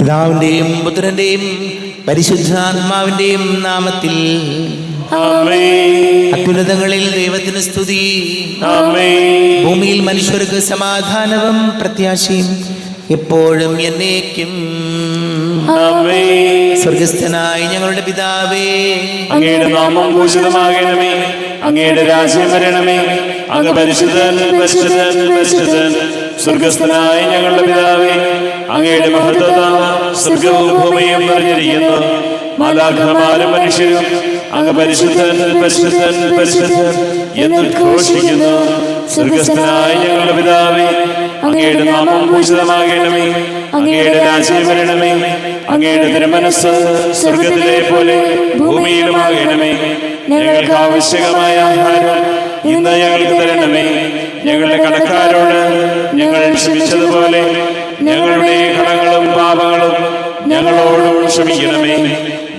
പിതാവിന്റെയും പുത്രന്റെയും പരിശുദ്ധാത്മാവിന്റെയും നാമത്തിൽ അത്യുന്നതങ്ങളിൽ ദൈവത്തിന് സ്തുതി. ഭൂമിയിൽ മനുഷ്യർക്ക് സമാധാനവും പ്രത്യാശയും എപ്പോഴും എന്നേക്കും. സ്വർഗസ്ഥനായ ഞങ്ങളുടെ പിതാവേ, അങ്ങയുടെ നാമം പൂജിതമാകണമേ, അങ്ങയുടെ രാജ്യം വരണമേ, അങ്ങ് പരിശുദ്ധൻ പരിശുദ്ധൻ പരിശുദ്ധൻ. സ്വർഗസ്ഥനായ ഞങ്ങളുടെ പിതാവേ, അങ്ങയുടെ മഹത്വത്താൽ സ്വർഗവും ഭൂമിയും നിറഞ്ഞിരിക്കുന്നു. മാലാഖമാരും മനുഷ്യരും അങ്ങ് പരിശുദ്ധൻ പരിശുദ്ധൻ പരിശുദ്ധൻ എന്ന് ഘോഷിക്കുന്നു. സ്വർഗസ്ഥനായ ഞങ്ങളുടെ പിതാവേ, അങ്ങയുടെ നാമം പൂജിതമാകണമേ, അങ്ങയുടെ രാജ്യം വരണമേ, അങ്ങയുടെ തിരുമനസ്സ് സ്വർഗത്തിലെ പോലെ ഭൂമിയിലുമാകണമേ. ഞങ്ങൾക്ക് ആവശ്യകമായ ആഹാരം ഇന്ന് ഞങ്ങൾക്ക് തരണമേ. ഞങ്ങളുടെ കടക്കാരോട് ഞങ്ങൾ ക്ഷമിച്ചതുപോലെ ഞങ്ങളുടെ കടങ്ങളും പാപങ്ങളും ഞങ്ങളോടും ക്ഷമിക്കണമേ.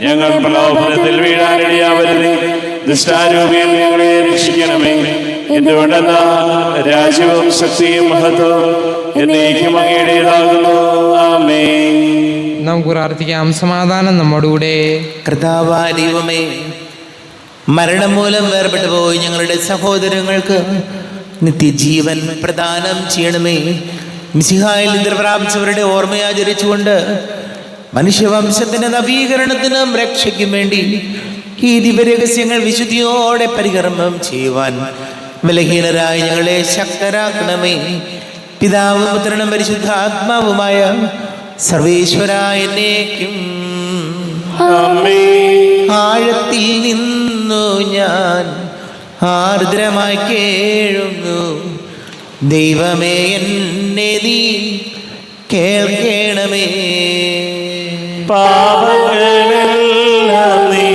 ഞങ്ങൾ പ്രലോഭനത്തിൽ വീഴാനിടയാവരുതേ, ദുഷ്ടാരൂപിയിൽ ഞങ്ങളെ രക്ഷിക്കണമേ. എന്തുകൊണ്ടെന്നാൽ രാജ്യവും ശക്തിയും മഹത്വവും എന്നേക്കും അങ്ങയുടേതാകുന്നു. ആമേൻ. നമുക്ക് പ്രാർത്ഥിക്കാം. സമാധാനം നമ്മോടുകൂടെ. കർത്താവായ ദൈവമേ, മരണം മൂലം വേർപെട്ടു പോയി ഞങ്ങളുടെ സഹോദരങ്ങൾക്ക് നിത്യജീവൻ പ്രദാനം ചെയ്യണമേ. മിശിഹായിൽ നിദ്ര പ്രാപിച്ചവരുടെ ഓർമ്മയാചരിച്ചുകൊണ്ട് മനുഷ്യവംശത്തിന്റെ നവീകരണത്തിനും രക്ഷയ്ക്കും വേണ്ടി ഈ ദിവ്യരഹസ്യങ്ങൾ വിശുദ്ധിയോടെ പരികർമ്മം ചെയ്യുവാൻ ബലഹീനരായ ഞങ്ങളെ ശക്തരാക്കണമേ. പിതാവും പുത്രനും പരിശുദ്ധാത്മാവുമായ സർവേശ്വരായ എന്നേക്കും. ആഴത്തിൽ നിന്നു ഞാൻ ആർദ്രമായി കേഴുന്നു, ദൈവമേ എന്നെ നീ കേൾക്കണമേ. പാപങ്ങളെല്ലാം നീ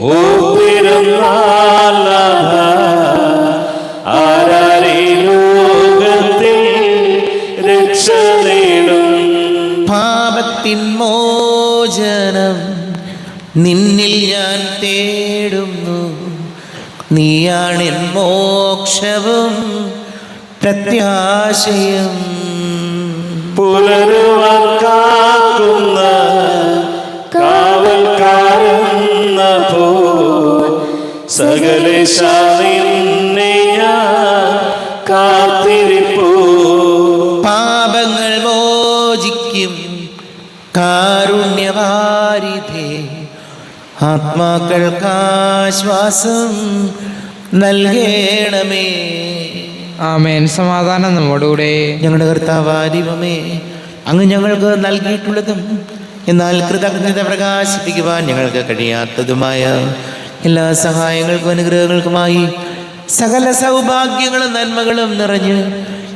ഓർത്തിരുന്നാൽ ആരാരീ ലോകത്തിൽ രക്ഷ നേടും. പാപത്തിൻ മോചനം നിന്നിൽ ഞാൻ തേടുന്നു, നീയാണെൻ മോക്ഷവും പ്രത്യാശയും. പുലരുവാൻ കാക്കുന്ന കാവൽക്കാരെന്ന പോ സകലേശ നിന്നെ ഞാൻ കാത്തിരിപ്പൂ. പാപങ്ങൾ മോചിക്കും കാരുണ്യവാരിധേ, ആത്മാക്കൾക്കാശ്വാസം നൽകണമേ. ആമേൻ. സമാധാനം നമ്മോടുകൂടെ. ഞങ്ങളുടെ കർത്താവായ ദൈവമേ, അങ്ങ് ഞങ്ങൾക്ക് നൽകിയിട്ടുള്ളതും എന്നാൽ കൃതജ്ഞത പ്രകാശിപ്പിക്കുവാൻ ഞങ്ങൾക്ക് കഴിയാത്തതുമായ എല്ലാ സഹായങ്ങൾക്കും അനുഗ്രഹങ്ങൾക്കുമായി സകല സൗഭാഗ്യങ്ങളും നന്മകളും നിറഞ്ഞ്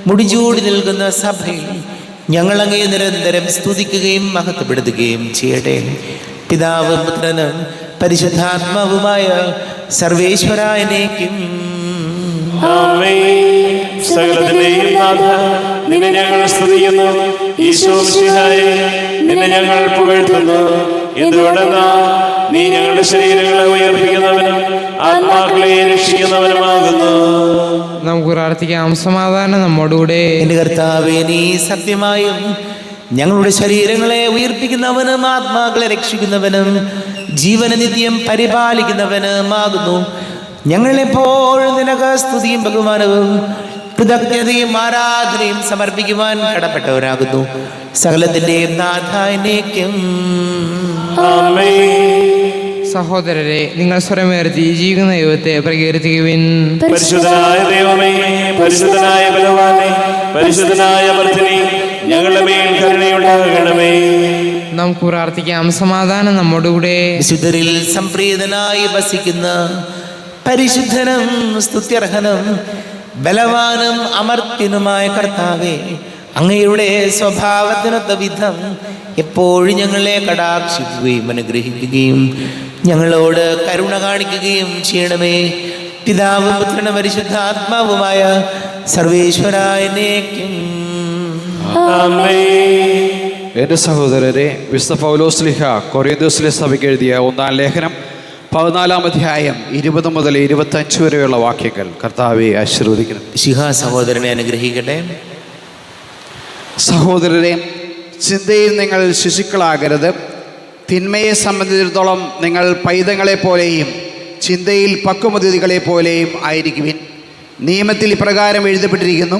മുടിചൂടി നിൽക്കുന്ന സഭയിൽ ഞങ്ങളങ്ങേ നിരന്തരം സ്തുതിക്കുകയും മഹത്വപ്പെടുത്തുകയും ചെയ്യട്ടെ. പിതാവും പുത്രനും പരിശുദ്ധാത്മാവുമായ സർവേശ്വരായ എന്നേക്കും. സകലത്തിന്റെയും നാഥ, നിന്നെ ഞങ്ങൾ സ്തുതിക്കുന്നു. ഈശോ മിശിഹായേ, നിന്നെ ഞങ്ങൾ പുകഴ്ത്തുന്നു. എന്തുകൊണ്ടെന്നാൽ നീ ഞങ്ങളുടെ ശരീരങ്ങളെ ഉയർപ്പിക്കുന്നവനും ആത്മാക്കളെ രക്ഷിക്കുന്നവനുമാകുന്നു. നമുക്ക് പ്രാർത്ഥിക്കാം. സമാധാനം നമ്മോടുകൂടെ. എന്റെ കർത്താവേ, നീ സത്യമായും ഞങ്ങളുടെ ശരീരങ്ങളെ ഉയർപ്പിക്കുന്നവനും ആത്മാക്കളെ രക്ഷിക്കുന്നവനും ജീവന നിത്യം പരിപാലിക്കുന്നവനുമാകുന്നു. ഞങ്ങളെപ്പോഴും നിനക്ക് സ്തുതിയും ബഹുമാനവും കൃതജ്ഞതയും ആരാധനയും സമർപ്പിക്കുവാൻ കടപ്പെട്ടവരാകുന്നു. സകലത്തിന്റെയും നാഥ എന്നേക്കും. സഹോദരരെ, നിങ്ങൾ സ്വരമുയർത്തി ജീവിക്കുന്ന ദൈവത്തെ പ്രകീർത്തിക്കുവിൻ. പരിശുദ്ധനായ ദൈവമേ, പരിശുദ്ധനായ ബലവാനേ, പരിശുദ്ധനായ അമർത്തിനെ, ഞങ്ങളുടെ മേൽ കരുണയുണ്ടാകണമേ. നമുക്ക് പ്രാർത്ഥിക്കാം. സമാധാനം നമ്മോടുകൂടെ. വിശുദ്ധരിൽ സംപ്രീതനായി വസിക്കുന്ന പരിശുദ്ധനും സ്തുത്യർഹനും ബലവാനും അമർത്യനുമായ കർത്താവേ, അങ്ങയുടെ സ്വഭാവത്തിനൊത്ത വിധം എപ്പോഴും ഞങ്ങളെ കടാക്ഷിക്കുകയും അനുഗ്രഹിക്കുകയും ഞങ്ങളോട് കരുണ കാണിക്കുകയും ചെയ്യണമേ. പിതാവും പുത്രനും പരിശുദ്ധാത്മാവുമായ സർവേശ്വരായ എന്നേക്കും. എൻ്റെ സഹോദരരെ, വിശുദ്ധ പൗലോസ്ലീഹ കൊറിന്തോസിലെ സഭയ്ക്ക് എഴുതിയ 1-ാം ലേഖനം 14-ാം അധ്യായം 20 മുതൽ 25 വരെയുള്ള വാക്യങ്ങൾ കർത്താവെ ആശീർവദിക്കണം. സഹോദരനെ അനുഗ്രഹിക്കട്ടെ. സഹോദരരെ, ചിന്തയിൽ നിങ്ങൾ ശിശുക്കളാകരുത്. തിന്മയെ സംബന്ധിച്ചിടത്തോളം നിങ്ങൾ പൈതങ്ങളെപ്പോലെയും ചിന്തയിൽ പക്വമതിഥികളെ പോലെയും ആയിരിക്കുവിൻ. നിയമത്തിൽ ഇപ്രകാരം എഴുതപ്പെട്ടിരിക്കുന്നു: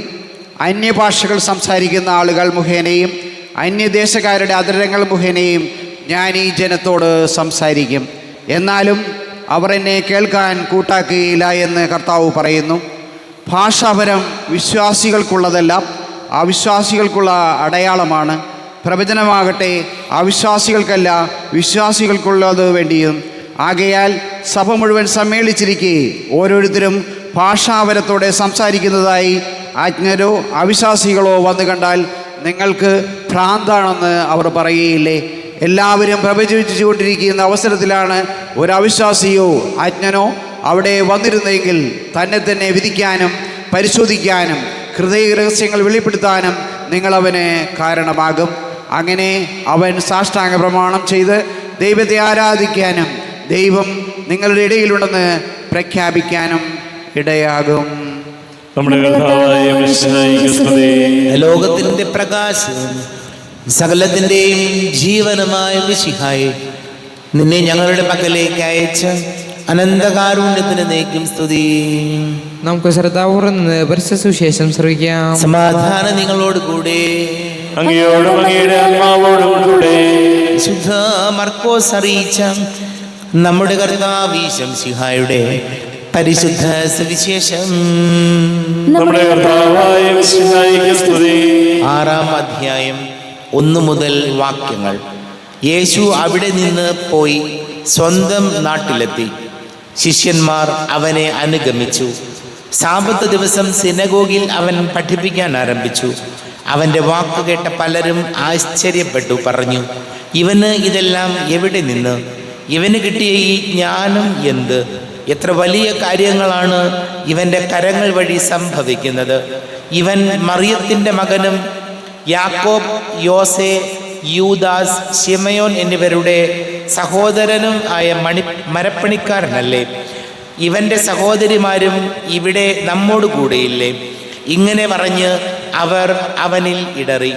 അന്യഭാഷകൾ സംസാരിക്കുന്ന ആളുകൾ മുഖേനയും അന്യദേശക്കാരുടെ അധരങ്ങൾ മുഖേനയും ഞാൻ ഈ ജനത്തോട് സംസാരിക്കും, എന്നാലും അവർ എന്നെ കേൾക്കാൻ കൂട്ടാക്കുകയില്ല എന്ന് കർത്താവ് പറയുന്നു. ഭാഷാപരം വിശ്വാസികൾക്കുള്ളതല്ല, അവിശ്വാസികൾക്കുള്ള അടയാളമാണ്. പ്രവചനമാകട്ടെ അവിശ്വാസികൾക്കല്ല, വിശ്വാസികൾക്കുള്ളത് വേണ്ടിയും. ആകയാൽ സഭ മുഴുവൻ സമ്മേളിച്ചിരിക്കെ ഓരോരുത്തരും ഭാഷാപരത്തോടെ സംസാരിക്കുന്നതായി അജ്ഞരോ അവിശ്വാസികളോ വന്നു കണ്ടാൽ നിങ്ങൾക്ക് ഭ്രാന്താണെന്ന് അവർ പറയുകയില്ലേ? എല്ലാവരും പ്രവചിച്ചുകൊണ്ടിരിക്കുന്ന അവസരത്തിലാണ് ഒരു അവിശ്വാസിയോ അജ്ഞനോ അവിടെ വന്നിരുന്നെങ്കിൽ തന്നെ വിധിക്കാനും പരിശോധിക്കാനും ഹൃദയ രഹസ്യങ്ങൾ വെളിപ്പെടുത്താനും നിങ്ങളവന് കാരണമാകും. അങ്ങനെ അവൻ സാഷ്ടാംഗ പ്രമാണം ചെയ്ത് ദൈവത്തെ ആരാധിക്കാനും ദൈവം നിങ്ങളുടെ ഇടയിലുണ്ടെന്ന് പ്രഖ്യാപിക്കാനും ഇടയാകും. നമ്മുടെ കർത്താവായ മിശിഹായിക്ക് സ്തുതി. ലോകത്തിന്റെ പ്രകാശവും സകലത്തിന്റെയും ജീവനുമായ മിശിഹായെ, നിന്നെ ഞങ്ങളുടെ പക്കലേക്ക് അയച്ച അനന്തകാരുണ്യത്തിന് നീക്കും സ്തുതി. നമുക്ക് ശ്രദ്ധാപൂർവ്വം നിന്ന് പരിശുദ്ധ സുവിശേഷം ശ്രവിക്കാം. സമാധാനം നിങ്ങളോട് കൂടെ. അങ്ങയോടും അങ്ങയുടെ ആത്മാവോടും കൂടെ. ശുദ്ധ മർക്കോസ് അറിയിച്ച നമ്മുടെ കർത്താവ് മിശിഹായുടെ പരിശുദ്ധ സുവിശേഷം. നമ്മുടെ കർത്താവായ മിശിഹായിക്ക് സ്തുതി. 6-ാം അധ്യായം 1 മുതൽ വാക്യങ്ങൾ. യേശു അവിടെ നിന്ന് പോയി സ്വന്തം നാട്ടിലെത്തി. ശിഷ്യന്മാർ അവനെ അനുഗമിച്ചു. സാബത്ത് ദിവസം സിനഗോഗിൽ അവൻ പഠിപ്പിക്കാൻ ആരംഭിച്ചു. അവൻ്റെ വാക്ക് കേട്ട പലരും ആശ്ചര്യപ്പെട്ടു, പറഞ്ഞു: ഇവന് ഇതെല്ലാം എവിടെ നിന്ന്? ഇവന് കിട്ടിയ ഈ ജ്ഞാനം എന്ത്? എത്ര വലിയ കാര്യങ്ങളാണ് ഇവൻ്റെ കരങ്ങൾ വഴി സംഭവിക്കുന്നത്. ഇവൻ മറിയത്തിൻ്റെ മകനും യാക്കോബ്, യോസെ, യൂദാസ്, ശിമയോൻ എന്നിവരുടെ സഹോദരനും ആയ മരപ്പണിക്കാരനല്ലേ? ഇവൻ്റെ സഹോദരിമാരും ഇവിടെ നമ്മോട് കൂടെയില്ലേ? ഇങ്ങനെ പറഞ്ഞ് അവർ അവനിൽ ഇടറി.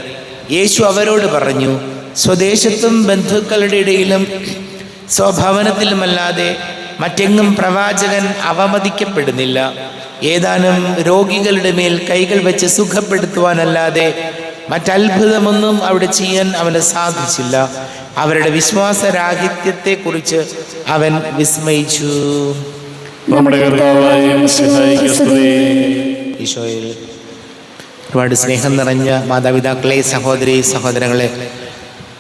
യേശു അവരോട് പറഞ്ഞു: സ്വദേശത്തും ബന്ധുക്കളുടെ ഇടയിലും സ്വഭവനത്തിലുമല്ലാതെ മറ്റെങ്ങും പ്രവാചകൻ അവമതിക്കപ്പെടുന്നില്ല. ഏതാനും രോഗികളുടെ മേൽ കൈകൾ വെച്ച് സുഖപ്പെടുത്തുവാനല്ലാതെ മറ്റത്ഭുതമൊന്നും അവിടെ ചെയ്യാൻ അവന് സാധിച്ചില്ല. അവരുടെ വിശ്വാസരാഹിത്യത്തെക്കുറിച്ച് അവൻ വിസ്മയിച്ചു. നമ്മുടെ കർത്താവായ മിശിഹായിക്ക് സ്തുതി. ഈശോയിൽ ഒരുപാട് സ്നേഹം നിറഞ്ഞ മാതാപിതാക്കളെ, സഹോദരി സഹോദരങ്ങളെ,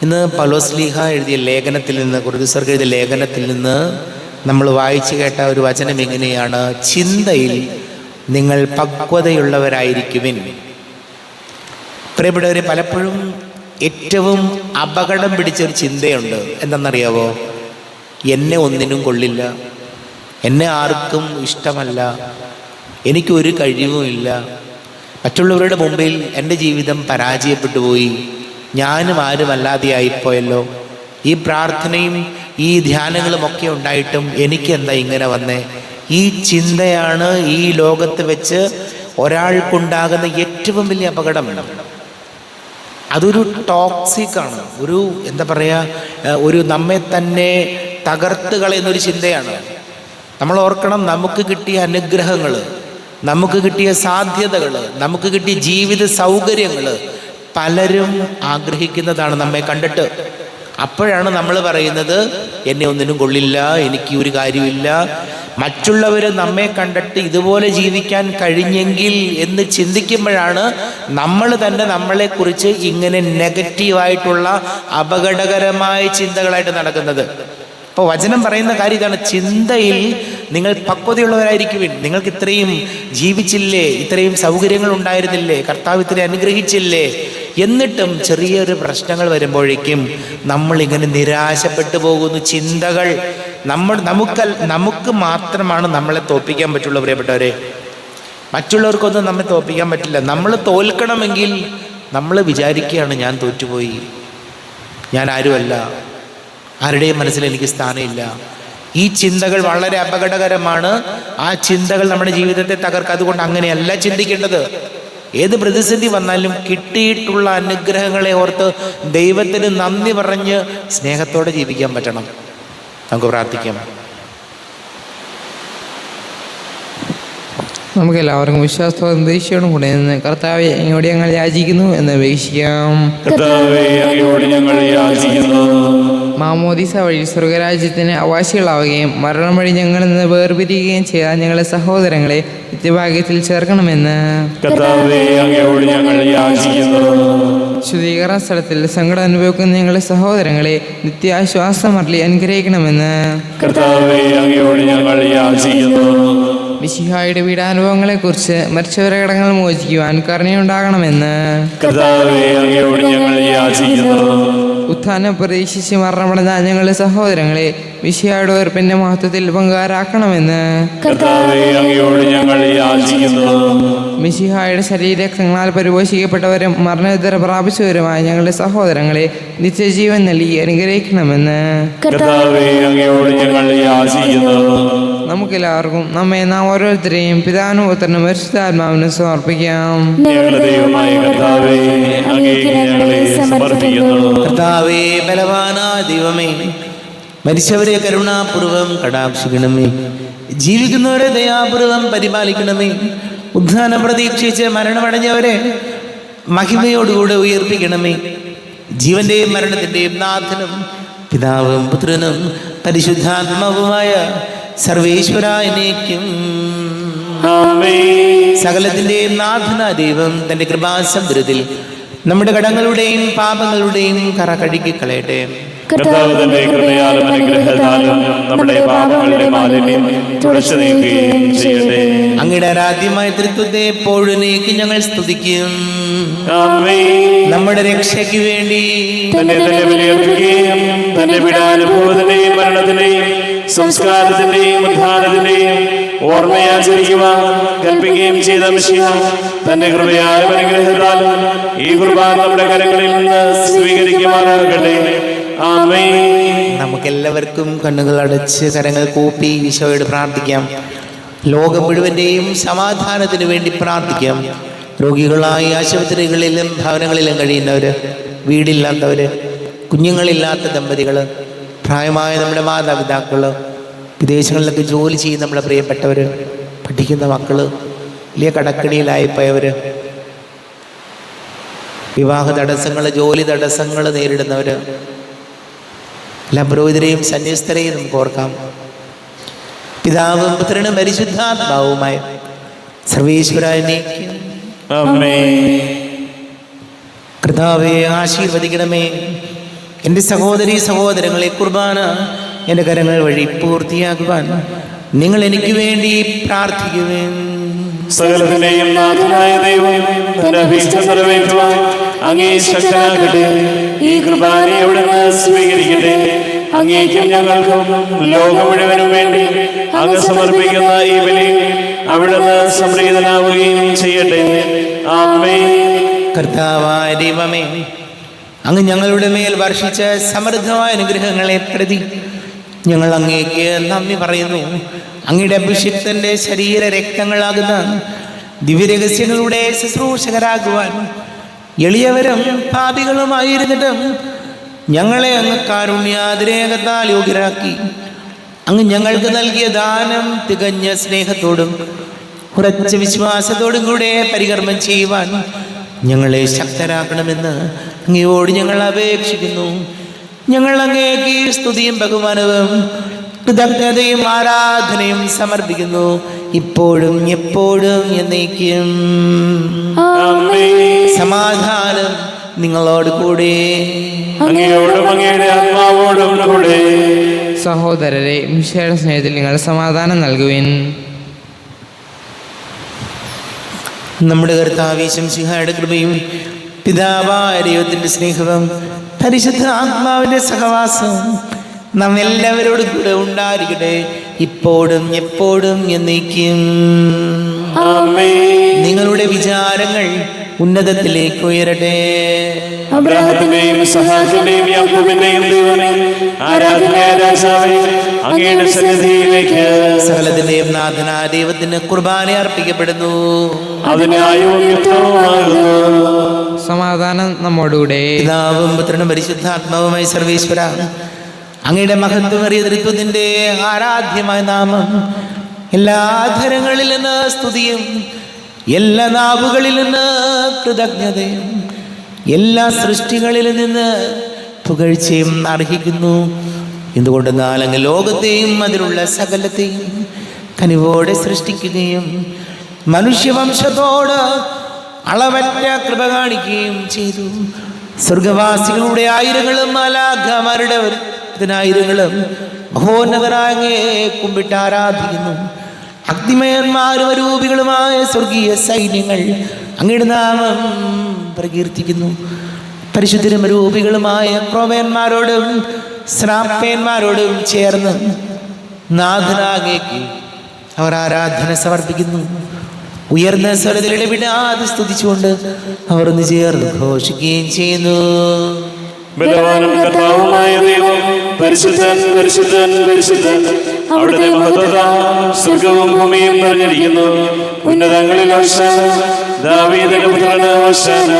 ഇന്ന് പൗലോസ്ലീഹ എഴുതിയ ലേഖനത്തിൽ നിന്ന്, കുറിന്ത്യർക്ക് എഴുതിയ ലേഖനത്തിൽ നിന്ന് നമ്മൾ വായിച്ചു കേട്ട ഒരു വചനം ഇങ്ങനെയാണ്: ചിന്തയിൽ നിങ്ങൾ പക്വതയുള്ളവരായിരിക്കുവിൻ. പ്രിയപ്പെട്ടവരെ, പലപ്പോഴും ഏറ്റവും അപകടം പിടിച്ചൊരു ചിന്തയുണ്ട്. എന്തെന്നറിയാവോ? എന്നെ ഒന്നിനും കൊള്ളില്ല, എന്നെ ആർക്കും ഇഷ്ടമല്ല, എനിക്കൊരു കഴിവുമില്ല, മറ്റുള്ളവരുടെ മുമ്പിൽ എൻ്റെ ജീവിതം പരാജയപ്പെട്ടു പോയി, ഞാനും ആരുമല്ലാതെയായിപ്പോയല്ലോ, ഈ പ്രാർത്ഥനയും ഈ ധ്യാനങ്ങളുമൊക്കെ ഉണ്ടായിട്ടും എനിക്കെന്താ ഇങ്ങനെ വന്നേ? ഈ ചിന്തയാണ് ഈ ലോകത്ത് വെച്ച് ഒരാൾക്കുണ്ടാകുന്ന ഏറ്റവും വലിയ അപകടം. അതൊരു ടോക്സിക്കാണ്, ഒരു എന്താ പറയുക, ഒരു നമ്മെ തന്നെ തകർത്ത് കളയുന്നൊരു ചിന്തയാണ്. നമ്മൾ ഓർക്കണം, നമുക്ക് കിട്ടിയ അനുഗ്രഹങ്ങൾ, നമുക്ക് കിട്ടിയ സാധ്യതകൾ, നമുക്ക് കിട്ടിയ ജീവിത സൗകര്യങ്ങൾ പലരും ആഗ്രഹിക്കുന്നതാണ് നമ്മെ കണ്ടിട്ട്. അപ്പോഴാണ് നമ്മൾ പറയുന്നത് എന്നെ ഒന്നിനും കൊള്ളില്ല, എനിക്ക് ഒരു കാര്യമില്ല. മറ്റുള്ളവർ നമ്മെ കണ്ടിട്ട് ഇതുപോലെ ജീവിക്കാൻ കഴിഞ്ഞെങ്കിൽ എന്ന് ചിന്തിക്കുമ്പോഴാണ് നമ്മൾ തന്നെ നമ്മളെക്കുറിച്ച് ഇങ്ങനെ നെഗറ്റീവായിട്ടുള്ള അപകടകരമായ ചിന്തകളായിട്ട് നടക്കുന്നത്. അപ്പോൾ വചനം പറയുന്ന കാര്യം ഇതാണ്: ചിന്തയിൽ നിങ്ങൾ പക്വതയുള്ളവരായിരിക്കുവിൻ. നിങ്ങൾക്ക് ഇത്രയും ജീവിച്ചില്ലേ, ഇത്രയും സൗകര്യങ്ങൾ ഉണ്ടായിരുന്നില്ലേ, കർത്താവ് ഇത്രയും അനുഗ്രഹിച്ചില്ലേ, എന്നിട്ടും ചെറിയൊരു പ്രശ്നങ്ങൾ വരുമ്പോഴേക്കും നമ്മളിങ്ങനെ നിരാശപ്പെട്ടു പോകുന്നു. ചിന്തകൾ നമുക്ക് മാത്രമാണ് നമ്മളെ തോൽപ്പിക്കാൻ പറ്റുള്ളൂ. പ്രിയപ്പെട്ടവരെ, മറ്റുള്ളവർക്കൊന്നും നമ്മെ തോൽപ്പിക്കാൻ പറ്റില്ല. നമ്മൾ തോൽക്കണമെങ്കിൽ നമ്മൾ വിചാരിക്കുകയാണ് ഞാൻ തോറ്റുപോയി, ഞാൻ ആരുമല്ല, ആരുടെയും മനസ്സിൽ എനിക്ക് സ്ഥാനമില്ല. ഈ ചിന്തകൾ വളരെ അപകടകരമാണ്. ആ ചിന്തകൾ നമ്മുടെ ജീവിതത്തെ തകർക്കുക. അതുകൊണ്ട് അങ്ങനെയല്ല ചിന്തിക്കേണ്ടത്. ഏത് പ്രതിസന്ധി വന്നാലും കിട്ടിയിട്ടുള്ള അനുഗ്രഹങ്ങളെ ഓർത്ത് ദൈവത്തിന് നന്ദി പറഞ്ഞ് സ്നേഹത്തോടെ ജീവിക്കാൻ പറ്റണം. നമുക്ക് പ്രാർത്ഥിക്കാം. നമുക്ക് എല്ലാവർക്കും വിശ്വാസത്തോടും ദേഷ്യോടും കൂടെ നിന്ന് കർത്താവെ അങ്ങോട്ട് ഞങ്ങൾ യാചിക്കുന്നു എന്ന് അപേക്ഷിക്കാം. കർത്താവേ, അങ്ങയോട് ഞങ്ങൾ യാചിക്കുന്നു. മാമോദീസ വഴി സ്വർഗരാജ്യത്തിന് അവകാശികളാവുകയും മരണം വഴി ഞങ്ങളിൽ നിന്ന് വേർപിരിയുകയും ചെയ്ത ഞങ്ങളുടെ സഹോദരങ്ങളെ നിത്യഭാഗ്യത്തിൽ ചേർക്കണമെന്ന് കർത്താവേ, അങ്ങയോട് ഞങ്ങൾ യാചിക്കുന്നു. ശുദ്ധീകരണ സ്ഥലത്തിൽ സങ്കടം അനുഭവിക്കുന്ന ഞങ്ങളുടെ സഹോദരങ്ങളെ നിത്യാശ്വാസമർലി അനുഗ്രഹിക്കണമെന്ന് കർത്താവേ, അങ്ങയോട് ഞങ്ങൾ യാചിക്കുന്നു. മിശിഹായുടെ പീഡാനുഭവങ്ങളെക്കുറിച്ച് മരിച്ചവരെ കടങ്ങൾ മോചിക്കുവാൻ കരുണയുണ്ടാകണമെന്ന് കർത്താവേ, അങ്ങയോട് ഞങ്ങൾ യാചിക്കുന്നു. ഉത്ഥാനം പ്രതീക്ഷിച്ച് മരണമടഞ്ഞ ഞങ്ങളുടെ സഹോദരങ്ങളെ മിശിഹായുടെ ഉയർപ്പിന്റെ മഹത്വത്തിൽ പങ്കാരാക്കണമെന്ന് കർത്താവേ, അങ്ങയോട് ഞങ്ങൾ യാചിക്കുന്നു. മിശിഹായുടെ ശരീരരക്തങ്ങളാൽ പരിപോഷിക്കപ്പെട്ടവരും മരണോത്തര പ്രാപിച്ചവരുമായ ഞങ്ങളുടെ സഹോദരങ്ങളെ നിത്യജീവൻ നൽകി അനുഗ്രഹിക്കണമെന്ന് കർത്താവേ, അങ്ങയോട് ഞങ്ങൾ യാചിക്കുന്നു. നമുക്കെല്ലാവർക്കും നമ്മെ നാം ഓരോരുത്തരെയും പിതാവിനും പുത്രനും പരിശുദ്ധാത്മാവിനും സമർപ്പിക്കാം. ഞങ്ങളുടെ ദൈവമായ കർത്താവേ, അങ്ങേക്ക് ഞങ്ങളെ സമർപ്പിക്കുന്നു. കർത്താവേ, ബലവാനായ ദൈവമേ, മരിച്ചവരെ കരുണാപൂർവം കടാക്ഷിക്കണമേ, ജീവിക്കുന്നവരെ ദയാപൂർവം പരിപാലിക്കണമേ. ഉദ്ധാനം പ്രതീക്ഷിച്ച് മരണമടഞ്ഞവരെ മഹിമയോടുകൂടെ ഉയർപ്പിക്കണമേ. ജീവന്റെയും മരണത്തിന്റെയും നാഥനും പിതാവും പുത്രനും പരിശുദ്ധാത്മാവുമായ സർവേശ്വരായനേക്കും സകലത്തിന്റെയും നാഥനായ ദൈവം തന്റെ കൃപാസമുദ്രത്തിൽ നമ്മുടെ കടങ്ങളുടെയും പാപങ്ങളുടെയും കറ കഴുകി കളയട്ടെ. കർത്താവ് തന്റെ കൃപയാലും അനുഗ്രഹത്താലും നമ്മുടെ പാപങ്ങളുടെ മാലിന്യം തുടച്ചു നീക്കുകയും ചെയ്യട്ടെ. അങ്ങയുടെ ആരാധ്യമായ തൃത്വത്തെ എപ്പോഴും ഞങ്ങൾ സ്തുതിക്കും. നമ്മുടെ രക്ഷയ്ക്ക് വേണ്ടി തന്നെ ബലിയർപ്പിക്കുകയും തന്റെ പീഡാനുഭവത്തിന്റെയും മരണത്തിന്റെയും സംസ്കാരത്തിന്റെയും ഉദ്ധാനത്തിന്റെയും ഓർമ്മയാചരിക്കുവാൻ കൽപ്പിക്കുകയും ചെയ്ത മിശിഹ തന്റെ കൃപയാലും അനുഗ്രഹത്താലും ഈ കുർബാന നമ്മുടെ കരങ്ങളിൽ നിന്ന് സ്വീകരിക്കുമാറാകട്ടെ. ആമേൻ. നമുക്കെല്ലാവർക്കും കണ്ണുകൾ അടച്ച് കരങ്ങൾ കൂപ്പി ഈശോയോട് പ്രാർത്ഥിക്കാം. ലോകം മുഴുവൻ്റെയും സമാധാനത്തിന് വേണ്ടി പ്രാർത്ഥിക്കാം. രോഗികളായി ആശുപത്രികളിലും ഭവനങ്ങളിലും കഴിയുന്നവർ, വീടില്ലാത്തവർ, കുഞ്ഞുങ്ങളില്ലാത്ത ദമ്പതികൾ, പ്രായമായ നമ്മുടെ മാതാപിതാക്കൾ, വിദേശങ്ങളിലൊക്കെ ജോലി ചെയ്യുന്ന നമ്മുടെ പ്രിയപ്പെട്ടവർ, പഠിക്കുന്ന മക്കൾ, വലിയ കടക്കണിയിലായിപ്പോയവർ, വിവാഹ തടസ്സങ്ങൾ, ജോലി തടസ്സങ്ങൾ നേരിടുന്നവർ, എല്ലാ പുരോഹിതരെയും സന്യസ്തരെയും നമുക്ക് ഓർക്കാം. പിതാവും പുത്രനും പരിശുദ്ധാത്മാവുമായ സർവേശ്വരനേക്കും കർത്താവേ ആശീർവദിക്കണമേ. എൻ്റെ സഹോദരീ സഹോദരങ്ങളെ, കുർബാന എൻ്റെ കരങ്ങൾ വഴി പൂർത്തിയാക്കുവാൻ നിങ്ങൾ എനിക്ക് വേണ്ടി പ്രാർത്ഥിക്കുവേ. സകലത്തിന്റെയും നാഥനായ ദൈവം തന്റെ അഭീഷ്ടം നിറവേറ്റുവാൻ അങ്ങേ ശക്തനാകട്ടെ. ഈ കുർബാനയെ അവിടുന്ന് സ്വീകരിക്കട്ടെ. അങ്ങേക്കും ഞങ്ങൾക്കും ലോകം മുഴുവനും വേണ്ടി അങ്ങ് സമർപ്പിക്കുന്ന ഈ ബലി അവിടുന്ന് സംപ്രീതനാവുകയും ചെയ്യട്ടെ. ആമേൻ. കർത്താവായ ദൈവമേ, അങ്ങ് ഞങ്ങളുടെ മേൽ വർഷിച്ച സമൃദ്ധമായ അനുഗ്രഹങ്ങളെ പ്രതി ഞങ്ങൾ അങ്ങേക്ക് നന്ദി പറയുന്നു. അങ്ങയുടെ അഭിഷിക്തന്റെ ശരീര രക്തങ്ങളാകുന്ന ദിവ്യരഹസ്യങ്ങളുടെ ശുശ്രൂഷകരാകുവാൻ എളിയവരും പാപികളുമായിരുന്നിട്ടും ഞങ്ങളെ അങ്ങ് കാരുണ്യാതിരേകത്താൽ യോഗ്യരാക്കി. അങ്ങ് ഞങ്ങൾക്ക് നൽകിയ ദാനം തികഞ്ഞ സ്നേഹത്തോടും ഉറച്ച വിശ്വാസത്തോടും കൂടെ പരികർമ്മം ചെയ്യുവാൻ ഞങ്ങളെ ശക്തരാക്കണമെന്ന് അങ്ങയോട് ഞങ്ങൾ അപേക്ഷിക്കുന്നു. ഞങ്ങൾ അങ്ങേക്ക് സ്തുതിയും ബഹുമാനവും കൃതജ്ഞതയും ആരാധനയും സമർപ്പിക്കുന്നു, ഇപ്പോഴും എപ്പോഴും എന്നേക്കും. സമാധാനം നിങ്ങളോട് കൂടെ, അങ്ങയോടും അങ്ങയുടെ ആത്മാവോടും കൂടെ. സഹോദരരെ, മിശിഹായുടെ സ്നേഹത്തിൽ നിങ്ങൾ സമാധാനം നൽകുവിൻ. നമ്മുടെ കർത്താവ് ശംസിഹായുടെ കൃപയും പിതാവായ ദൈവത്തിന്റെ സ്നേഹവും പരിശുദ്ധ ആത്മാവിന്റെ സഹവാസവും നാം എല്ലാവരോടും കൂടെ ഉണ്ടായിരിക്കട്ടെ, ഇപ്പോഴും എപ്പോഴും എന്നേക്കും. നിങ്ങളുടെ വിചാരങ്ങൾ ഉന്നതത്തിലേക്ക് ഉയരട്ടെ. അബ്രാഹത്തിന്റെയും ഇസ്ഹാക്കിന്റെയും യാക്കോബിന്റെയും ദൈവമേ, ആരാധനയായ രാജാവേ, അങ്ങയുടെ സന്നിധിയിലേക്ക് സകലത്തിന്റെയും നാഥനായ ദൈവത്തിന് കുർബാന അർപ്പിക്കപ്പെടുന്നു. അതിനായും യുക്തവുമാകുന്നു. സമാധാനം നമ്മോടുകൂടെ. പിതാവും പുത്രനും പരിശുദ്ധാത്മാവുമായി സർവേശ്വര, അങ്ങയുടെ മഹത്വമേറിയ തൃത്വത്തിന്റെ ആരാധ്യമായ നാമം എല്ലാ ധരങ്ങളിൽ നിന്ന് സ്തുതിയും എല്ലാ നാവുകളിൽ നിന്ന് കൃതജ്ഞതയും എല്ലാ സൃഷ്ടികളിൽ നിന്ന് പുകഴ്ചയും അർഹിക്കുന്നു. എന്തുകൊണ്ടെന്നാൽ അങ്ങ് ലോകത്തെയും അതിലുള്ള സകലത്തെയും കനിവോടെ സൃഷ്ടിക്കുകയും മനുഷ്യവംശത്തോട് അളവറ്റ കൃപ കാണിക്കുകയും ചെയ്തു. സ്വർഗവാസികളുടെ ആയിരങ്ങളും മാലാഖമാരുടെ പതിനായിരങ്ങളും മഹോന്നതനായ അങ്ങയെ കുമ്പിട്ട് ആരാധിക്കുന്നു. അഗ്നിമയന്മാരും അരൂപികളുമായ സ്വർഗീയ സൈന്യങ്ങൾ അങ്ങയുടെ നാമം പ്രകീർത്തിക്കുന്നു. പരിശുദ്ധരും അരൂപികളുമായ ക്രോവേന്മാരോടും ശ്രാപ്പേന്മാരോടും ചേർന്ന് നാഥനാകേക്ക് അവർ ആരാധന സമർപ്പിക്കുന്നു. ഉയർന്ന സ്വരത്തിൽ ഇടപെടാതെ സ്തുതിച്ചുകൊണ്ട് അവർ ഒന്ന് ചേർന്ന് ഘോഷിക്കുകയും ചെയ്യുന്നു. ബലവാനും കർത്താവുമായ ദൈവം, പരിശുദ്ധൻ പരിശുദ്ധൻ പരിശുദ്ധൻ. അവിടുത്തെ മഹത്വത സ്വർഗവും ഭൂമിയും നിറഞ്ഞിരിക്കുന്നു. ഉന്നതങ്ങളിൽ ഹോശാന, ദാവീദിന്റെ പുത്രന് ഹോശാന.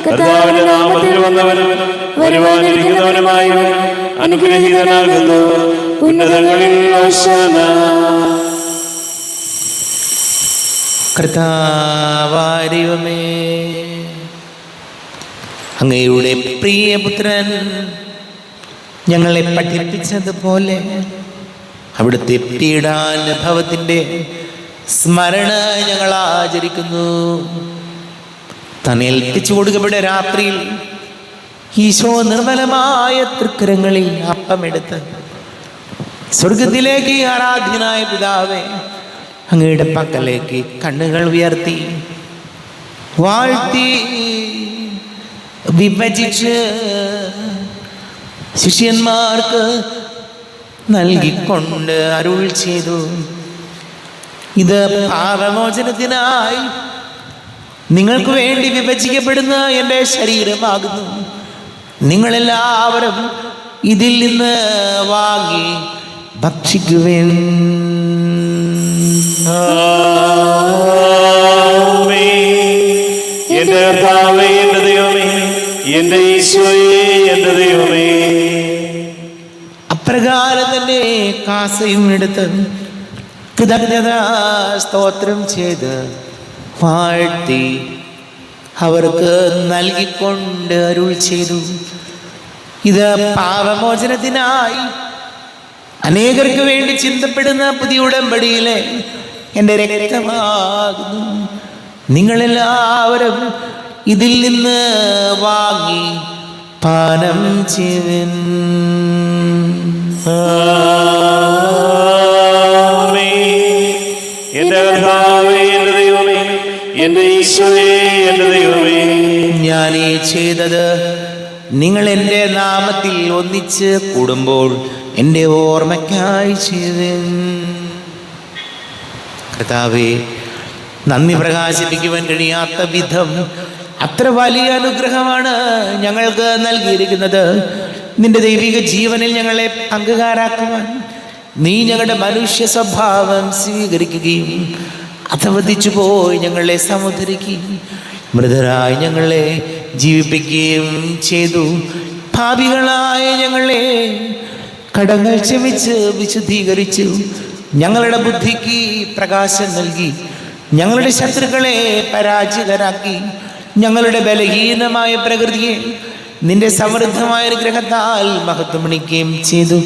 കർത്താവിന്റെ നാമത്തിൽ വന്നവനും വരുവാനിരിക്കുന്നവനുമായവൻ അനുഗ്രഹീതനാകുന്നു. ഉന്നതങ്ങളിൽ ഹോശാന. കർത്താവായ ദൈവമേ, അങ്ങയുടെ പ്രിയപുത്രൻ ഞങ്ങളെ പഠിപ്പിച്ചതുപോലെ അവിടുത്തെ പീഡാനുഭവത്തിൻ്റെ സ്മരണ ഞങ്ങൾ ആചരിക്കുന്നു. തന്നെ ഏൽപ്പിച്ചു കൊടുക്കപ്പെട്ട രാത്രിയിൽ ഈശോ നിർമ്മലമായ തൃക്കരങ്ങളിൽ അപ്പമെടുത്ത് സ്വർഗത്തിലേക്ക് ആരാധ്യനായ പിതാവേ, അങ്ങയുടെ പക്കലേക്ക് കണ്ണുകൾ ഉയർത്തി വാഴ്ത്തി വിഭജിച്ച് ശിഷ്യന്മാർക്ക് നൽകിക്കൊണ്ട് അരുൾ ചെയ്തു, ഇത് പാപമോചനത്തിനായി നിങ്ങൾക്ക് വേണ്ടി വിഭജിക്കപ്പെടുന്ന എൻ്റെ ശരീരമാകുന്നു. നിങ്ങളെല്ലാവരും ഇതിൽ നിന്ന് വാങ്ങി ഭക്ഷിക്കുവിൻ. എന്റെ കർത്താവേ, എന്റെ ദൈവമേ, എന്റെ ഈശോയേ, എന്റെ ദൈവമേ. അപ്രകാരം തന്നെ കാസയും എടുത്ത് കൃതജ്ഞതാ സ്തോത്രം ചെയ്ത് വാഴ്ത്തി അവർക്ക് നൽകിക്കൊണ്ട് അരുൾ ചെയ്തു, ഇത് പാപമോചനത്തിനായി അനേകർക്ക് വേണ്ടി ചിന്തപ്പെടുന്ന പുതിയ ഉടമ്പടിയിലെ എൻ്റെ രക്തമാകുന്നു. നിങ്ങളെല്ലാവരും ഇതിൽ നിന്ന് വാങ്ങി പാനം ചെയ്യുവിൻ. എന്റെ കർത്താവേ, എന്റെ ദൈവമേ, എന്റെ ഈശോയേ, എന്റെ ദൈവമേ. ഞാൻ ഈ ചെയ്തത് നിങ്ങൾ എൻ്റെ നാമത്തിൽ ഒന്നിച്ച് കൂടുമ്പോൾ എൻ്റെ ഓർമ്മയ്ക്കായി ചെയ്യുവിൻ. കർത്താവേ, നന്ദി പ്രകാശിപ്പിക്കുവാൻ കഴിയാത്ത വിധം അത്ര വലിയ അനുഗ്രഹമാണ് ഞങ്ങൾക്ക് നൽകിയിരിക്കുന്നത്. നിന്റെ ദൈവിക ജീവനിൽ ഞങ്ങളെ പങ്കുകാരാക്കുവാൻ നീ ഞങ്ങളുടെ മനുഷ്യ സ്വഭാവം സ്വീകരിക്കുകയും അധവദിച്ചു പോയി ഞങ്ങളെ സമുദ്ധരിക്കുകയും മൃതരായി ഞങ്ങളെ ജീവിപ്പിക്കുകയും ചെയ്തു. പാപികളായ ഞങ്ങളെ കടങ്ങൾ ക്ഷമിച്ച് വിശുദ്ധീകരിച്ചു. ഞങ്ങളുടെ ബുദ്ധിക്ക് പ്രകാശം നൽകി. ഞങ്ങളുടെ ശത്രുക്കളെ പരാജിതരാക്കി. ഞങ്ങളുടെ ബലഹീനമായ പ്രകൃതിയെ നിന്റെ സമൃദ്ധമായ അനുഗ്രഹത്താൽ മഹത്വമണിക്കുകയും ചെയ്തു.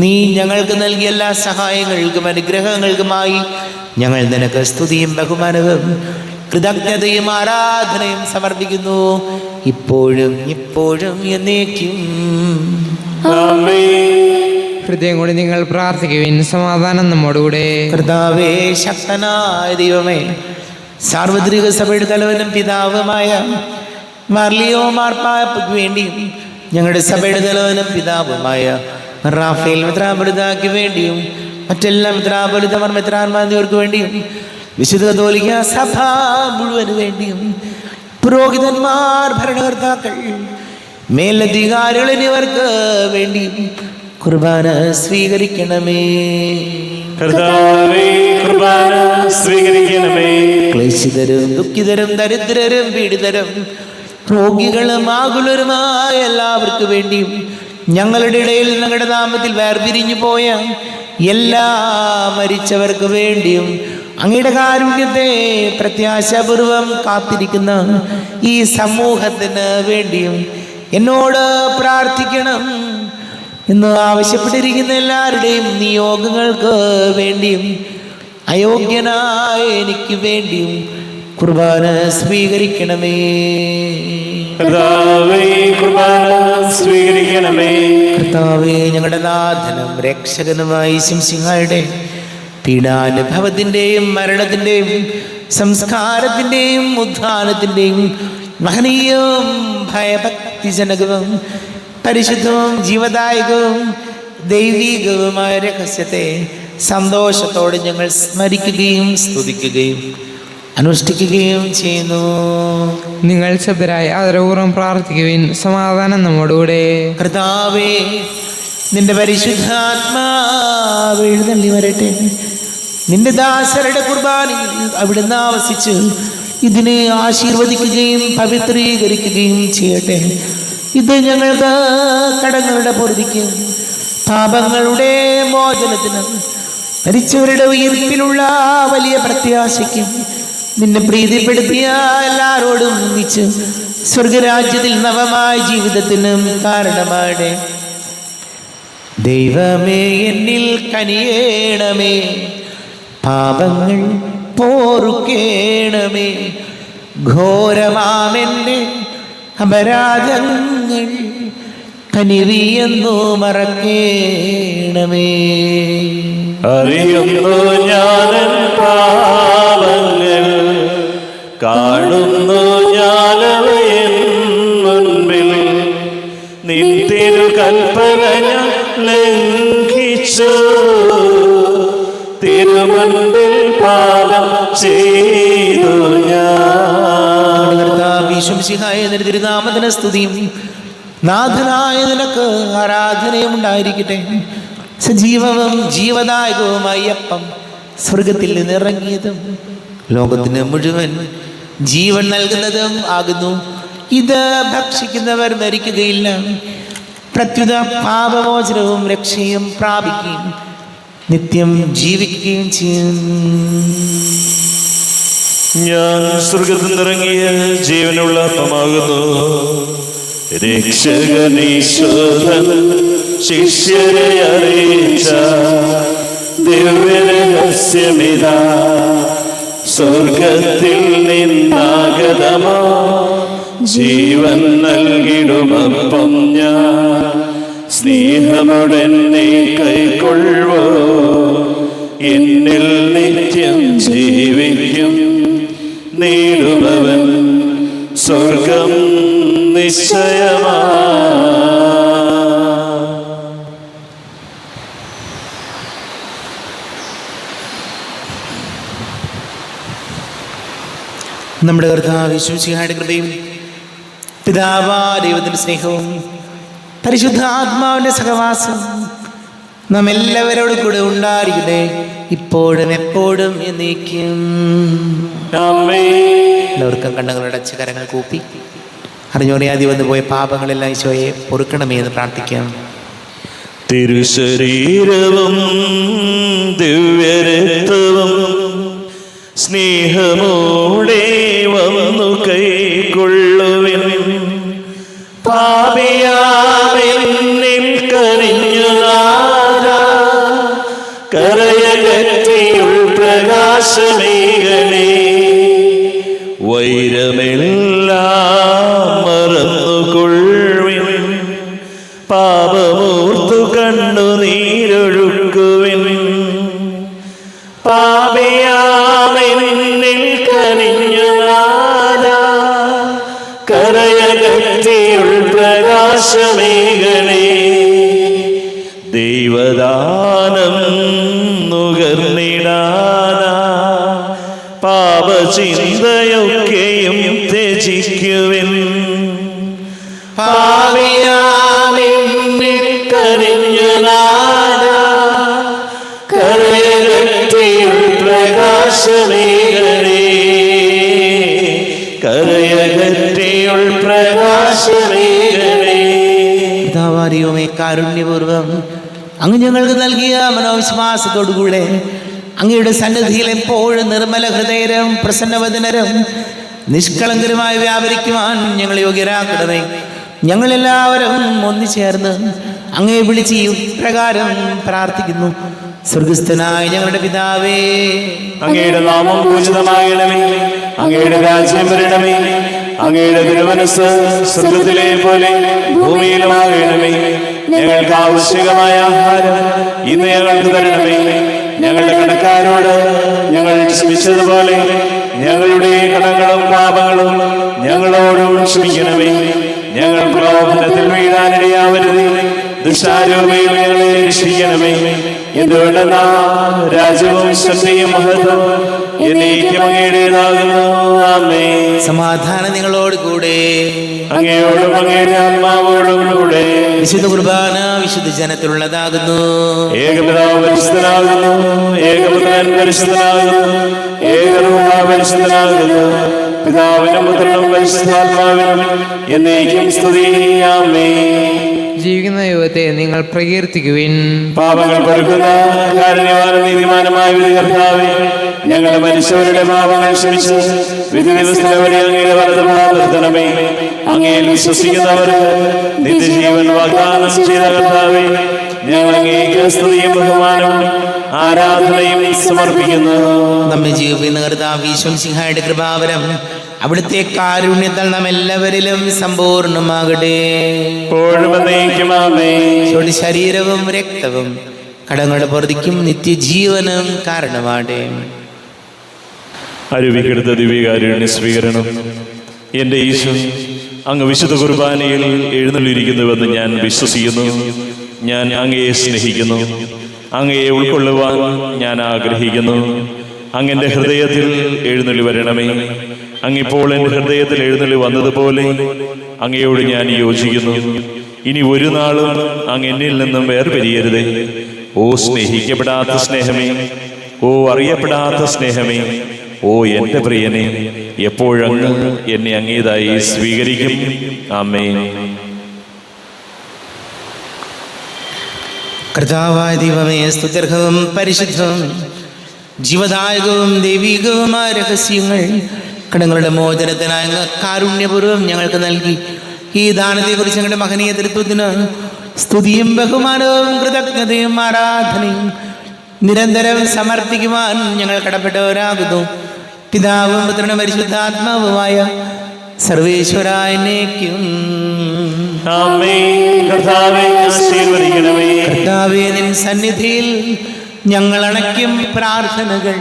നീ ഞങ്ങൾക്ക് നൽകിയ എല്ലാ സഹായങ്ങൾക്കും അനുഗ്രഹങ്ങൾക്കുമായി ഞങ്ങൾ നിനക്ക് സ്തുതിയും ബഹുമാനവും കൃതജ്ഞതയും ആരാധനയും സമർപ്പിക്കുന്നു, ഇപ്പോഴും ഇപ്പോഴും എന്നേക്കും. ഹൃദയം കൊണ്ട് നിങ്ങൾ പ്രാർത്ഥിക്കുവിൻ. സമാധാനം നമ്മോടുകൂടെ. കർത്താവേ, ശക്തനായ ദൈവമേ, സാർവത്രിക സഭയുടെ തലവനും പിതാവുമായ മാർലിയോ മാർപ്പാപ്പയ്ക്ക് വേണ്ടിയും ഞങ്ങളുടെ സഭയുടെ തലവനും പിതാവുമായ റാഫേൽ മെത്രാപൊലീത്തായ്ക്ക് വേണ്ടിയും മറ്റെല്ലാ മെത്രാന്മാർക്ക് വേണ്ടിയും വിശുദ്ധ കത്തോലിക്ക സഭ മുഴുവന് വേണ്ടിയും പുരോഹിതന്മാർ, ഭരണകർത്താക്കൾ, മേലധികാരികൾ എന്നിവർക്ക് വേണ്ടി കുർബാന സ്വീകരിക്കണമേ. കർത്താവേ, കുർബാന സ്വീകരിക്കണമേ. ക്ലേശിതരും ദുഃഖിതരും ദരിദ്രരും പീഡിതരും രോഗികളും ആകുലരുമായ എല്ലാവർക്കും വേണ്ടിയും ഞങ്ങളുടെ ഇടയിൽ ഞങ്ങളുടെ നാമത്തിൽ വേർപിരിഞ്ഞു പോയ എല്ലാ മരിച്ചവർക്ക് വേണ്ടിയും അങ്ങയുടെ കാരുണ്യത്തെ പ്രത്യാശാപൂർവം കാത്തിരിക്കുന്ന ഈ സമൂഹത്തിന് വേണ്ടിയും എന്നോട് പ്രാർത്ഥിക്കണം. ഇന്ന് ആവശ്യപ്പെട്ടിരിക്കുന്ന എല്ലാവരുടെയും നിയോഗങ്ങൾക്ക് വേണ്ടിയും അയോഗ്യനായ എനിക്ക് വേണ്ടിയും കുർബാന സ്വീകരിക്കണമേ. കർത്താവേ, കുർബാന സ്വീകരിക്കണമേ. കർത്താവേ, ഞങ്ങളുടെ നാഥനും രക്ഷകനുമായി ശംസിഹായുടെ പീഡാനുഭവത്തിൻ്റെയും മരണത്തിൻ്റെയും സംസ്കാരത്തിൻ്റെയും ഉത്ഥാനത്തിൻ്റെയും മഹനീയവും ഭയഭക്തിജനകവും പരിശുദ്ധവും ജീവദായകവും ദൈവീകവുമായ രഹസ്യത്തെ സന്തോഷത്തോടെ ഞങ്ങൾ സ്മരിക്കുകയും സ്തുതിക്കുകയും അനുഷ്ഠിക്കുകയും ചെയ്യുന്നു. നിങ്ങൾ ശബ്ദരായി ആദരപൂർവ്വം പ്രാർത്ഥിക്കുവിൻ. സമാധാനം നമ്മോടുകൂടെ. കർത്താവേ, നിന്റെ പരിശുദ്ധാത്മാവ് എഴുന്നള്ളി വരട്ടെ. നിന്റെ ദാസരുടെ കുർബാനയിൽ അവിടുന്ന് ആവസിച്ച് ഇതിനെ ആശീർവദിക്കുകയും പവിത്രീകരിക്കുകയും ചെയ്യട്ടെ. ഇത് ഞങ്ങൾക്ക് കടങ്ങളുടെ പൊറുതിക്ക്, പാപങ്ങളുടെ മോചനത്തിനും മരിച്ചവരുടെ ഉയർപ്പിലുള്ള വലിയ പ്രത്യാശയ്ക്കും നിന്നെ പ്രീതിപ്പെടുത്തിയ എല്ലാവരോടും ഒന്നിച്ച് സ്വർഗരാജ്യത്തിൽ നവമായ ജീവിതത്തിനും കാരണമാണ്. ദൈവമേ, എന്നിൽ കനിയേണമേ, പാപങ്ങൾ പോറുക്കേണമേ, ഘോരമാമെൻ്റെ അപരാധങ്ങൾ കനിവിയെന്നു മറക്കേണമേ. അറിയുന്നു ഞാനൻ പാപങ്ങൾ, കാണുന്നു ഞാനവയൻ മുൻപിൽ. നിൻ തിരുകൽപ്പന ഞാൻ ലംഘിച്ചു, തിരുമുൻപിൽ പാപം ചെയ്തു ഞാൻ. തിരുനാമത്തിന് സ്തുതിയും നാഥനായ നിനക്ക് ആരാധനയും ഉണ്ടായിരിക്കട്ടെ. സജീവവും ജീവദായകവുമായ അപ്പം സ്വർഗത്തിൽ നിന്നിറങ്ങിയതും ലോകത്തിന് മുഴുവൻ ജീവൻ നൽകുന്നതും ആകുന്നു. ഇത് ഭക്ഷിക്കുന്നവർ മരിക്കുകയില്ല, പ്രത്യുത പാപമോചനവും രക്ഷയും പ്രാപിക്കുകയും നിത്യം ജീവിക്കുകയും ചെയ്യും. ഞാൻ സ്വർഗത്തിൽ നിന്നിറങ്ങിയ ജീവനുള്ള അപ്പമാകുന്നു. രക്ഷകനീശ്വരൻ ശിഷ്യരെ അറിയിച്ച ദിവ്യരഹസ്യമിതാ, സ്വർഗത്തിൽ നിന്നാഗതമാ ജീവൻ നൽകിടുമപ്പം ഞാൻ. സ്നേഹമുടെന്നെ കൈക്കൊള്ളുവോ, എന്നിൽ നിത്യം ജീവിക്കും. നേടുമവൻ സ്വർഗം നിശ്ചയമാ. നമ്മുടെ കർത്താവ് യേശുമിശിഹായുടെ കൃപയും പിതാവായ ദൈവത്തിൻ്റെ സ്നേഹവും പരിശുദ്ധാത്മാവിൻ്റെ സഹവാസം നാം എല്ലാവരോടും കൂടെ ഉണ്ടായിരിക്കട്ടെ, ഇപ്പോഴും എപ്പോഴും എന്നേക്കും. എല്ലാവർക്കും കണ്ണുകളടച്ച് കരങ്ങൾ കൂപ്പി അറിഞ്ഞോറിയാതി വന്നു പോയ പാപങ്ങളെല്ലാം ഈശോയെ പൊറുക്കണമേ എന്ന് പ്രാർത്ഥിക്കാം. തിരുശരീരവും ദിവ്യരക്തവും സ്നേഹമോടെ വന്നു കൈക്കൊള്ളുവിൻ. പാപിയാമെന്നിൽ കനിഞ്ഞു നാഥാ, കരയകറ്റിയുൾ പ്രകാശമേകണേ. വൈരമെല്ലാം മറന്നുകൊള്ളുവിൻ, പാപമൂർത്തു കണ്ണുനീരൊഴുക്കുവിൻ. പാപിയാമെന്നിൽ കനിഞ്ഞു നാഥാ, കരയകറ്റിയുൾ പ്രകാശമേകണേ. ദൈവദാനം നുകർന്നിടാനാ രക്ഷിക്കുവിൻ. പാപിയാമെന്നിൽ കരഞ്ഞ നാഥാ, കരയകറ്റിയുൾ പ്രകാശമേകണേ, കരയകറ്റിയുൾ പ്രകാശമേകണേ. പിതാവാരിയുമേ, കാരുണ്യപൂർവം അങ്ങ് ഞങ്ങൾക്ക് നൽകിയ മനോവിശ്വാസത്തോടുകൂടെ അങ്ങയുടെ സന്നിധിയിൽ എപ്പോഴും നിർമ്മല ഹൃദയരും പ്രസന്നവദനരും നിഷ്കളങ്കരുമായി വ്യാപരിക്കുവാൻ ഞങ്ങൾ യോഗ്യരാക്കണമേ. ഞങ്ങളെല്ലാവരും ഒന്നുചേർന്ന് അങ്ങേ വിളിച്ച് ഈ പ്രകാരം പ്രാർത്ഥിക്കുന്നു. സ്വർഗസ്ഥനായ ഞങ്ങളുടെ പിതാവേ, അങ്ങയുടെ നാമം പൂജിതമാകണമേ, അങ്ങയുടെ രാജ്യം വരണമേ, അങ്ങയുടെ തിരുമനസ്സ് സ്വർഗ്ഗത്തിലെ പോലെ ഭൂമിയിലുമാകണമേ. ഞങ്ങൾക്ക് ആവശ്യകമായ ആഹാരം ഇന്ന് ഞങ്ങൾക്ക് തരണമേ. ഞങ്ങളുടെ കടക്കാരോട് ഞങ്ങൾ ക്ഷമിച്ചതുപോലെ ഞങ്ങളുടെ കടങ്ങളും പാപങ്ങളും ഞങ്ങളോടും ക്ഷമിക്കണമേ. ഞങ്ങൾ പ്രലോഭനത്തിൽ വീഴാനിടയാവരുതേ, ദുഷ്ടാരൂപയിൽ ഞങ്ങളെ രക്ഷിക്കണമേ. എന്തുകൊണ്ടെന്നാ രാജ്യവും ശക്തിയും മഹത്വം എന്നേക്കും അങ്ങയുടേതാകുന്നു. ആമേൻ. സമാധാനം നിങ്ങളോട് കൂടെ. അങ്ങയോടും അങ്ങയുടെ ആത്മാവോടും കൂടെ. വിശുദ്ധ കുർബാന വിശുദ്ധ ജനത്തിലുള്ളതാകുന്നു. ഏകപിതാവ് പരിശുദ്ധനാകുന്നു, ഏകപുത്രൻ പരിശുദ്ധനാകുന്നു, ഏകരൂഹ പരിശുദ്ധനാകുന്നു. പിതാവിനും പുത്രനും പരിശുദ്ധാത്മാവിനും എന്നേക്കും സ്തുതി. ആമേൻ. ജീവിക്കുന്ന ദൈവത്തെ നിങ്ങൾ പ്രകീർത്തിക്കുവിൻ. പാപങ്ങൾ പൊറുക്കുന്ന കാരുണ്യവാനും നീതിമാനുമായ വിധികർത്താവേ, ഞങ്ങളുടെ മനുഷ്യരുടെ പാപങ്ങൾ ക്ഷമിച്ച് വിധി ദിവസത്തിലവരെ അങ്ങയുടെ വലതുഭാഗം നിർത്തണമേ. അങ്ങയിൽ വിശ്വസിക്കുന്നവർക്ക് നിത്യജീവൻ വാഗ്ദാനം ചെയ്ത കർത്താവേ, ഞങ്ങൾ അങ്ങേക്ക് സ്തുതിയും ബഹുമാനവും ആരാധനയും സമർപ്പിക്കുന്നു. നമ്മെ ജീവിക്കുന്ന കർത്താവ് ഈശോമിശിഹായുടെ കൃപാവരം അവിടുത്തെ കാരുണ്യത്താൽ നാം എല്ലാവരിലും സമ്പൂർണ്ണമാകട്ടെ. എപ്പോഴും എന്നേക്കും ആമേൻ. ഈശോയുടെ ശരീരവും രക്തവും കടങ്ങളുടെ പൊറുതിക്കും നിത്യജീവനും കാരണമാകട്ടെ. അരുവിക്കെടുത്ത ദിവ്യകാരുണ്യ സ്വീകരണം. എൻ്റെ ഈശോ അങ്ങ് വിശുദ്ധ കുർബാനയിൽ എഴുന്നള്ളിയിരിക്കുന്നുവെന്ന് ഞാൻ വിശ്വസിക്കുന്നു. ഞാൻ അങ്ങയെ സ്നേഹിക്കുന്നു. അങ്ങയെ ഉൾക്കൊള്ളുവാൻ ഞാൻ ആഗ്രഹിക്കുന്നു. അങ്ങെൻ്റെ ഹൃദയത്തിൽ എഴുന്നള്ളി വരണമേ. അങ്ങിപ്പോൾ എൻ്റെ ഹൃദയത്തിൽ എഴുന്നള്ളി വന്നതുപോലെ അങ്ങയോട് ഞാൻ യോജിക്കുന്നു. ഇനി ഒരു നാളും അങ്ങ് എന്നിൽ നിന്നും വേർപിരിയരുതേ. ഓ സ്നേഹിക്കപ്പെടാത്ത സ്നേഹമേ, ഓ അറിയപ്പെടാത്ത സ്നേഹമേ, ഓ എൻ്റെ പ്രിയനെ, എപ്പോഴങ്ങ് എന്നെ അങ്ങേതായി സ്വീകരിക്കും. ആമേൻ. കർത്താവായ ദൈവമേ, സ്തുത്യർഹവും പരിശുദ്ധവും ജീവദായകവും ദൈവികവുമായ രഹസ്യങ്ങൾ കടങ്ങളുടെ മോചനത്തിനായ അങ്ങ് കാരുണ്യപൂർവ്വം ഞങ്ങൾക്ക് നൽകി. ഈ ദാനത്തെക്കുറിച്ച് ഞങ്ങളുടെ മഹനീയ തൃത്വത്തിന് സ്തുതിയും ബഹുമാനവും കൃതജ്ഞതയും ആരാധനയും നിരന്തരം സമർപ്പിക്കുവാൻ ഞങ്ങൾ കടപ്പെട്ടവരാകുന്നു. പിതാവും പുത്രനും പരിശുദ്ധാത്മാവുമായ സർവേശ്വരായനേക്കും. കർത്താവേ, നിൻ സന്നിധിയിൽ ഞങ്ങൾ അണയ്ക്കും പ്രാർത്ഥനകൾ,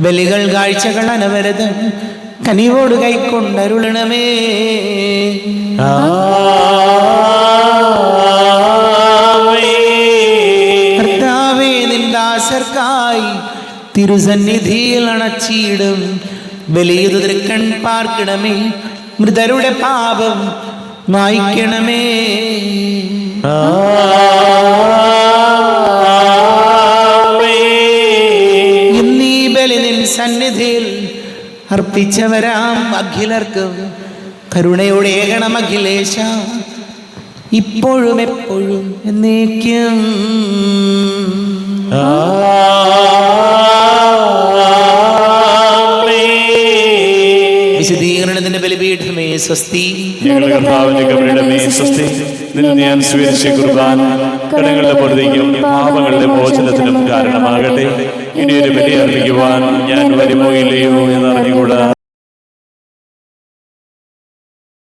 ബലികൾ, കാഴ്ചകൾ അനവരതം കനിവോട് കൈക്കൊണ്ടരുളണമേ. കർത്താവേ, നിൻ ദാസർക്കായി തിരുസന്നിധിയിൽ അണച്ചിടും ബലിയതു തൃക്കൺ പാർക്കണമേ. മൃതരുടെ പാപം മായ്ക്കണമേ. ഇന്നീ ബലി നിൻ സന്നിധിയിൽ അർപ്പിച്ചവരാം അഖിലർക്കും കരുണയോടെ ഏകണം അഖിലേശ, ഇപ്പോഴും എപ്പോഴും എന്നേക്കും. വിശുദ്ധീകരണത്തിന്റെ ബലിപീഠമേ സ്വസ്തി. ഞങ്ങളുടെ കർത്താവിന്റെ കബറിടമേ സ്വസ്തി. നിന്നെ ഞാൻ സ്വീകരിച്ച കുർബാന കടങ്ങളുടെ പൊറുതിക്കും പാപങ്ങളുടെ മോചനത്തിനും കാരണമാകട്ടെ. ഇനിയൊരു ബലി അർപ്പിക്കുവാൻ ഞാൻ വരുമോ ഇല്ലയോ എന്നറിഞ്ഞ